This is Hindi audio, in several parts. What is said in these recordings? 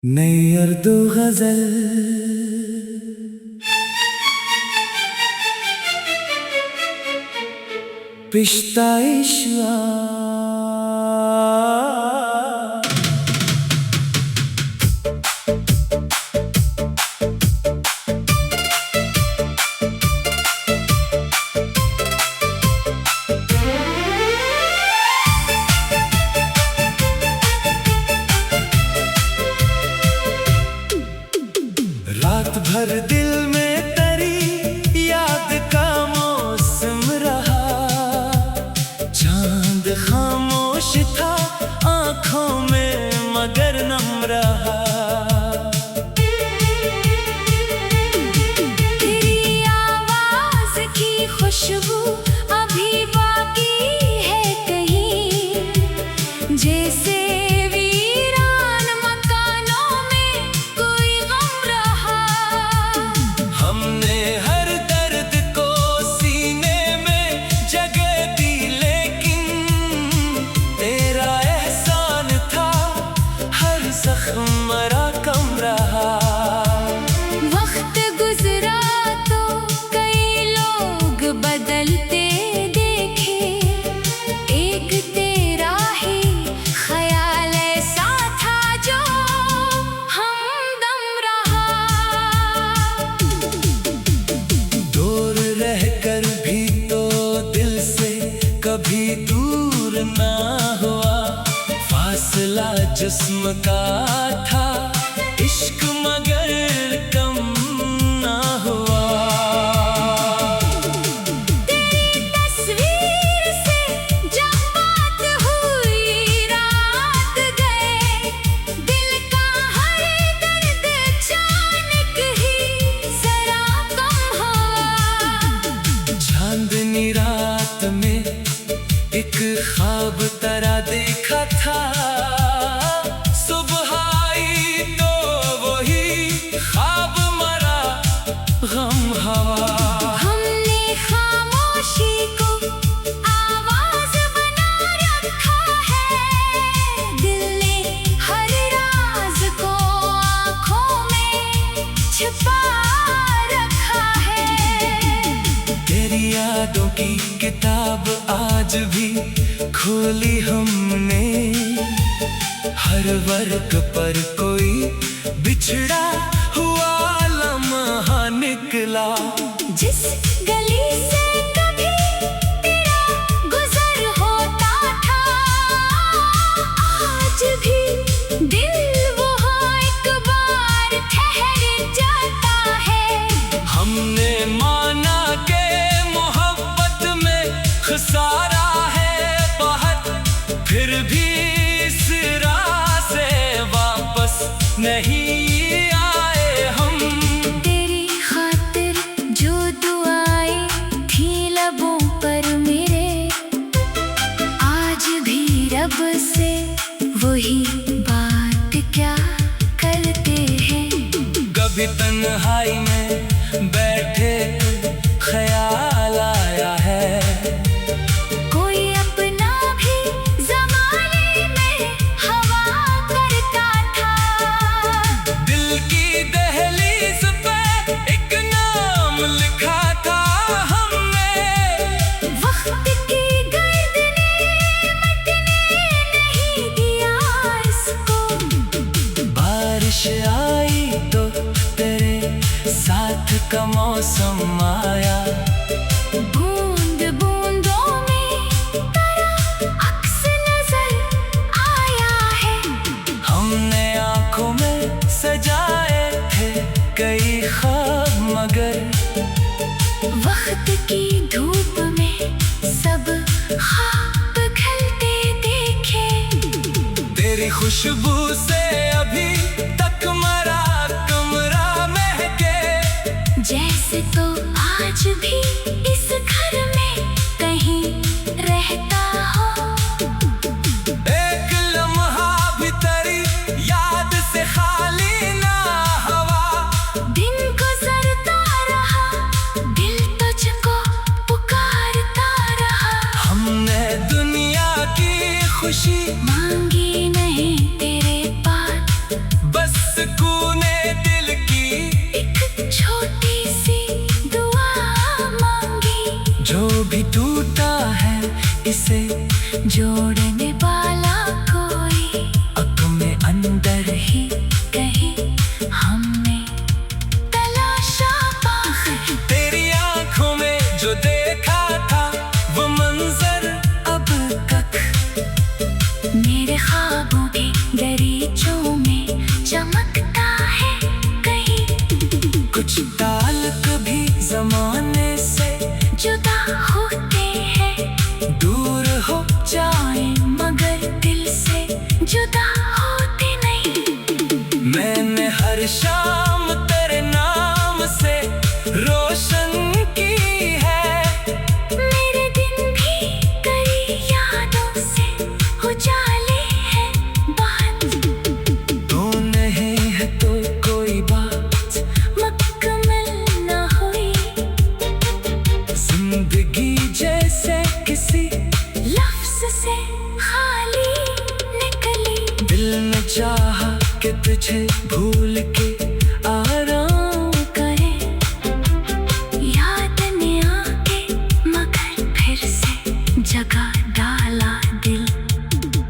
नई उर्दू गजल पिश्ता इश्वा रात भर दिल में तेरी याद का मौसम रहा। चांद खामोश था आंखों में मगर नम रहा। तेरी आवाज की खुशबू अभी बाकी है कहीं, जैसे मरा कम रहा। वक्त गुजरा तो कई लोग बदलते देखे, एक तेरा ही ख्याल ऐसा था जो हमदम रहा। दूर रहकर भी तो दिल से कभी दूर ना हुआ। फासला जिस्म का था इश्क मगर कम ना हुआ। तेरी तस्वीर से जब बात हुई रात गए, दिल का हर दर्द अचानक ही जरा कम हुआ। चांदनी रात में एक ख्वाब तरह देखा था। सुबह आई तो वही ख्वाब मरा गम हवा। हमने खामोशी को आवाज बना रखा है, दिल ने हर राज को आँखों में छिपा रखा है। तेरी यादों की किताब आज भी खोली हमने। हर वर्क पर कोई बिछड़ा हुआ लम्हा निकला। जिस गली से कभी तेरा गुजर होता था, आज भी दिल वहाँ एक बार ठहर जाता है। हमने माना के मोहब्बत में खसारा है बहुत, फिर भी इस राह से वापस नहीं आए हम। तेरी खातिर जो दुआएं थी लबों पर मेरे, आज भी रब से वही बात क्या करते हैं। कभी तन्हाई में बैठे ख्याल आया है। कोई अपना भी ज़माने में हवा करता था। दिल की दहलीज पे एक नाम लिखा था हमने। वक्त की गर्द ने मिटने नहीं दिया इसको। बारिश आई तो तेरे साथ का मौसम आया। बूंद बूंदों में तेरा अक्स नजर आया है। हमने आंखों में सजाए थे कई ख्वाब मगर वक्त की धूप में सब ख्वाब खिलते देखे। तेरी खुशबू से अभी तक मरा कमरा महके। जैसे तो आज भी इस घर में कहीं रहता हो। एक लम्हा भी तेरी याद से खाली ना हवा। दिन गुजरता रहा, दिल तुझको पुकारता रहा। हमने दुनिया की खुशी मांगी नहीं तेरे पास, सुकूने दिल की एक छोटी सी दुआ मांगी। जो भी टूटा है इसे जोड़ने वाला कोई अपने अंदर ही कहीं हमने तलाशा पाए। तेरी आंखों में जो देखा था वो मंजर अब तक मेरे ख्वाबों के दरीचों में चमकता है कहीं। कुछ ताल कभी जमाने से जुदा होते हैं, दूर हो जाए मगर दिल से जुदा होते नहीं। मैंने हर शाम तेरे नाम से रोशन की है। मेरे दिन भी कई यादों से उजाले हैं बात। तू नहीं है तो कोई बात मुकम्मल न हुई। जिंदगी जैसे किसी लफ्ज से खाली निकली। दिल ने चाहा कि तुझे भूल के आराम करे याद ने आके मगर फिर से जगा डाला दिल।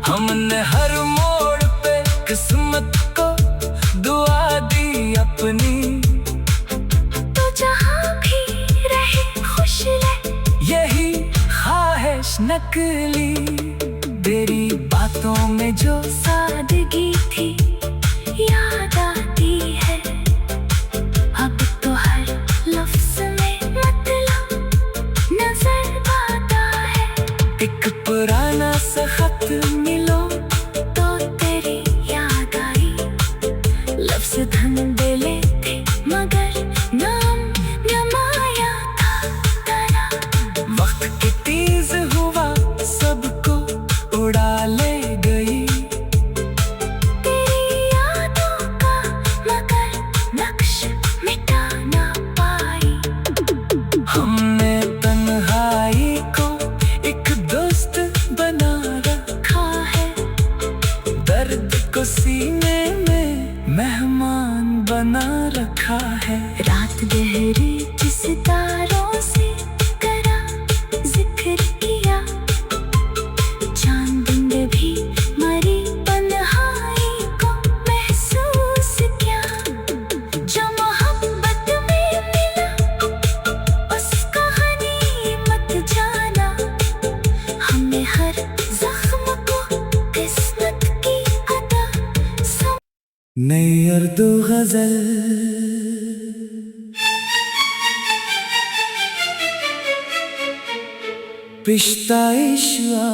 हमने हर मोड़ पे किस्मत को दुआ दी अपनी। तो जहाँ भी रहे खुश रहे, यही ख्वाहिश नकली तेरी बातों में जो सादगी थी याद आती है। अब तो हर लफ्ज में मतलब नजर आता है। एक पुराना सा खत मिलो तो तेरी याद आई। लफ्ज धंधेले थे मगर नाम जमाया था तेरा। वक्त की तेज हुआ सबको उड़ा ले गई। तेरी यादों का मगर नक्श मिटा ना पाई। हमने तन्हाई को एक दोस्त बना खा है दर्द को सीने में मेहमान बना रखा है। रात गहरी जिस तारों से करा जिक्र किया। चांद ने भी मरी तन्हाई को महसूस किया। जो मोहब्बत में मिला उसका गनीमत जाना। हमने हर जख्म को किस्मत की अदा नई उर्दू गजल पिश्ता इश्वा।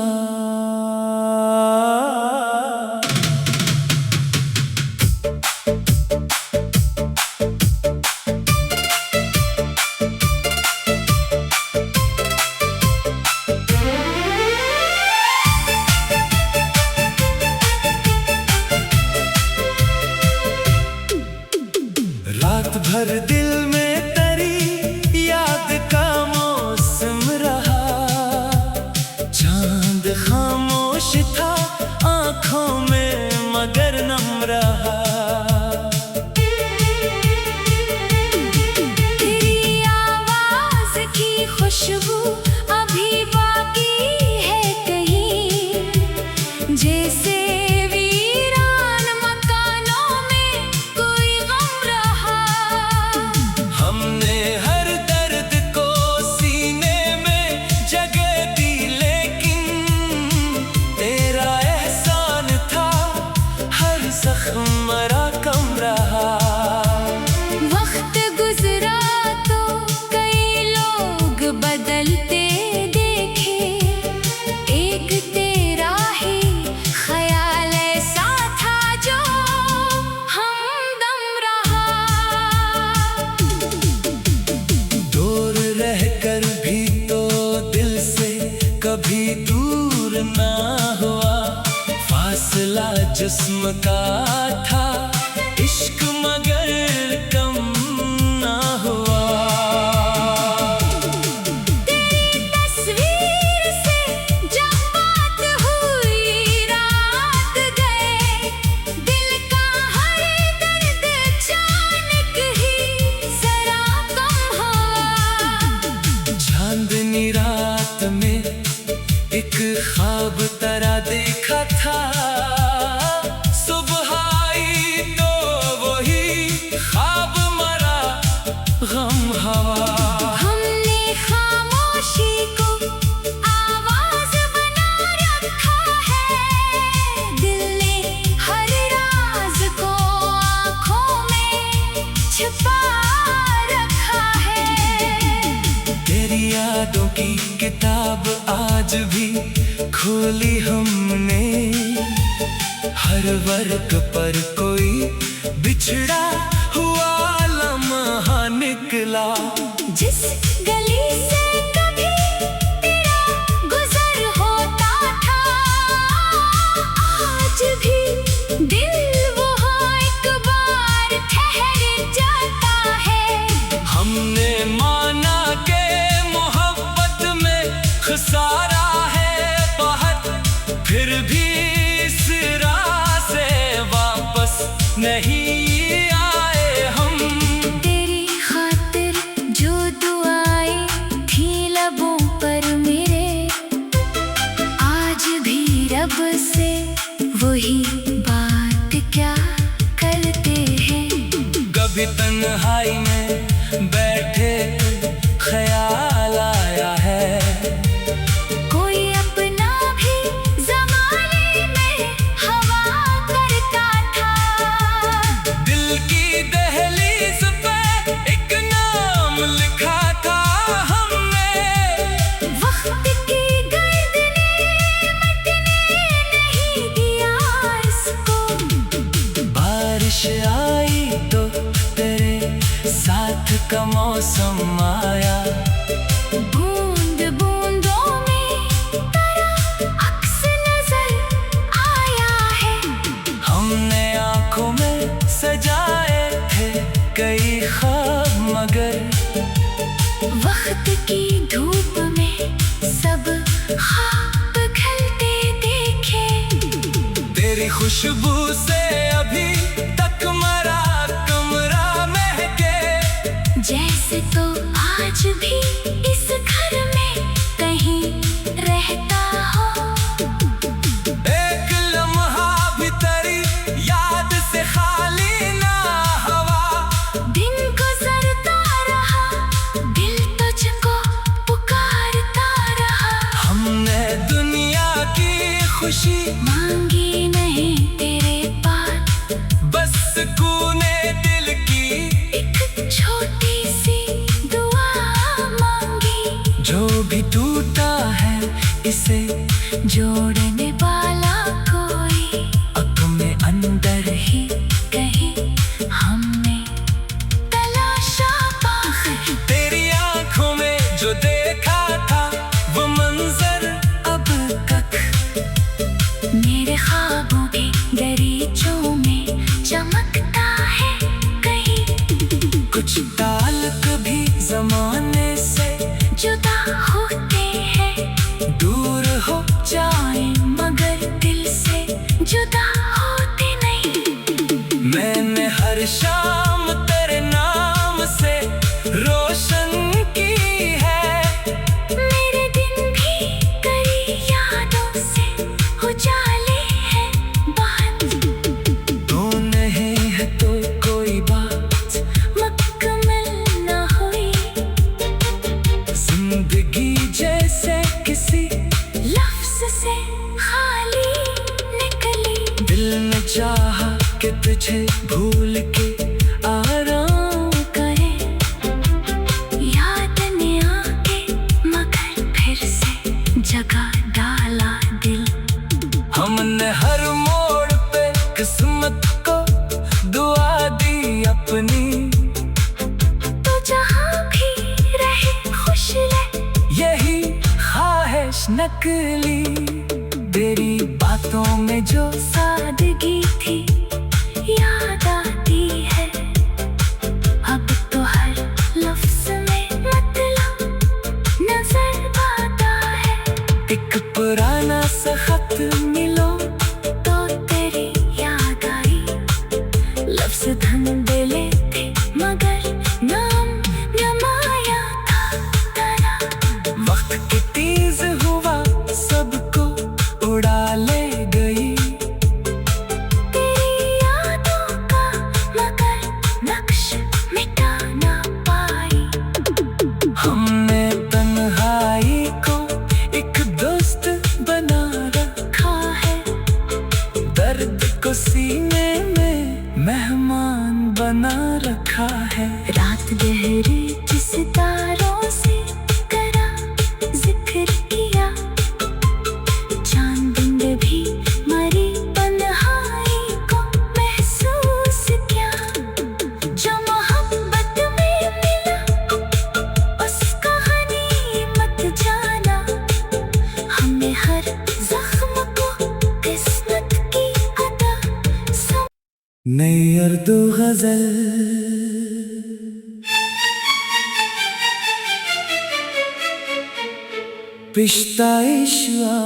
रात भर दिल में तेरी याद का मौसम रहा। चांद खामोश था आंखों में मगर नम रहा। तेरी आवाज की खुशबू अभी बाकी है कहीं। जैसे वीरान मकानों में कोई गम रहा। हमने हर दर्द को सीने में जगह दी लेकिन तेरा एहसान था हर जख्म मरा कम रहा। वक्त गुजरा तो कई लोग बदलते देखे। एक तेरा ही ख्याल ऐसा था जो हमदम रहा। दूर रहकर भी तो दिल से कभी दूर ना हुआ। फासला जिस्म का था इश्क मगर कम ना हुआ। तेरी तस्वीर से जब बात हुई रात गए। दिल का हर दर्द यादों की किताब आज भी खोली हमने। हर वर्ग पर कोई बिछड़ा हुआ लम्हा निकला। जिस गली से कभी तेरा गुजर होता था, आज भी दिल वो एक बार ठहर जाता है। हमने माना के मोहब्बत में खसारा है बहुत, फिर भी इस राह से वापस नहीं आए हम। तेरी खातिर जो दुआएं थी लबों पर मेरे, आज भी रब से वही बात क्या करते हैं। कभी तन्हाई में बैठे ख्याल आया है, कोई अपना भी ज़माने में हवा करता था। दिल की दहलीज पे एक नाम लिखा था हमने। वक्त की गर्द ने मिटने नहीं दिया इसको। बारिश आई तो तेरे साथ का मौसम आया। बूंद बूंदों में तेरा अक्स नजर आया है। हमने आंखों में सजाए थे कई ख्वाब, मगर वक्त की धूप में सब ख्वाब खिलते देखे। तेरी खुशबू से अभी तक मरा कमरा महके। जैसे तो आज भी इस घर में कहीं रहता हो। एक लम्हा भी तेरी याद से खाली ना हवा। दिन गुजरता रहा, दिल तुझको पुकारता रहा। हमने दुनिया की खुशी मांगी नहीं तेरे पास, बस सुकूने दिल की एक छोटी सी दुआ मांगी। जो भी टूटा है इसे जोड़ने वाला कोई अपने अंदर ही ही कहीं हमने तलाशा पाए। तेरी आंखों में जो देखा था वो मंजर अब तक मेरे ख्वाबों के दरीचों में चमकता है कहीं। कुछ ताल्लुक भी जमाने से जुदा होते हैं, दूर हो जाए मगर दिल से जुदा होते नहीं। मैंने हर शाम तेरे नाम से रोशन की है। मेरे दिन भी कई यादों से उजाले हैं बात। तू नहीं है तो कोई बात मुकम्मल न हुई, जिंदगी जैसे किसी लफ्ज से खाली निकली। दिल ने चाहा कि तुझे भूल के आराम करे याद ने आके मगर फिर से जगा डाला दिल। हमने हर मोड़ पे किस्मत को दुआ दी अपनी। तो जहाँ भी रहे खुश रहे, यही ख्वाहिश नकली। तेरी बातों में जो सादगी थी याद आती है। अब तो हर लफ्ज में मतलब नजर आता है। एक पुराना सा खत मिलो तो तेरी याद आई, लफ्ज धंधेले थे मगर नाम जमाया था तेरा। वक्त की तेज हुआ सबको उड़ा ले गई। तेरी यादों का मगर नक्श मिटा ना पाई। हमने तन्हाई को एक दोस्त बना रखा है। दर्द को सीने में मेहमान बना रखा है। रात गहरी जिस तारों से करा उर्दू गजल। पिश्ता इश्वा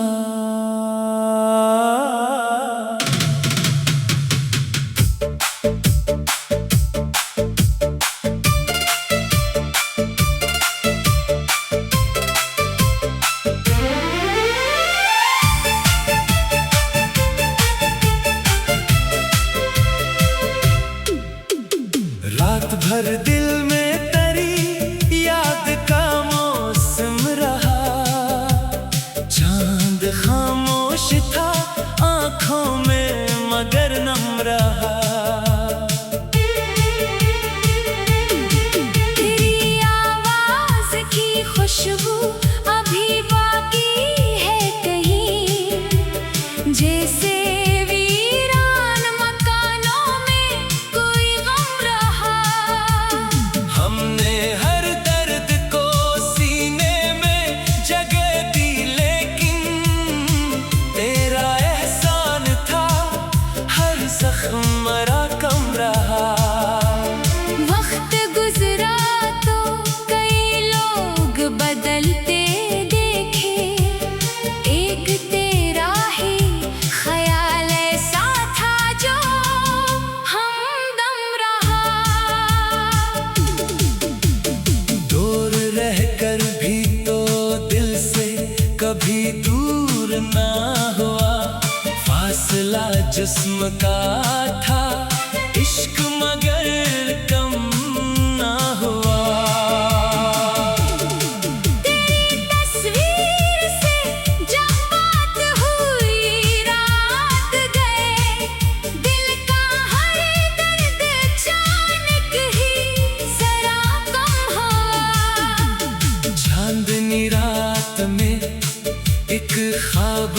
रात भर दिल में तेरी याद का मौसम रहा। चांद खामोश था आंखों में मगर नम रहा। तेरी आवाज की खुशबू अभी बाकी है कहीं, जैसे वीरान मकानों में कोई गम रहा। हमने हर दर्द को सीने में जगह दी, लेकिन तेरा एहसान था हर जख्म मरा कम रहा। वक्त गुजरा तो कई लोग बदलते देखे, एक तेरा ही ख्याल ऐसा था जो हमदम रहा। दूर रहकर भी तो दिल से कभी दूर ना हुआ। फासला जिस्म का था, इश्क मगर कम ना हुआ। तेरी तस्वीर से जब बात हुई रात गए, दिल का हर दर्द अचानक ही जरा कम हुआ। चांदनी रात में एक ख्वाब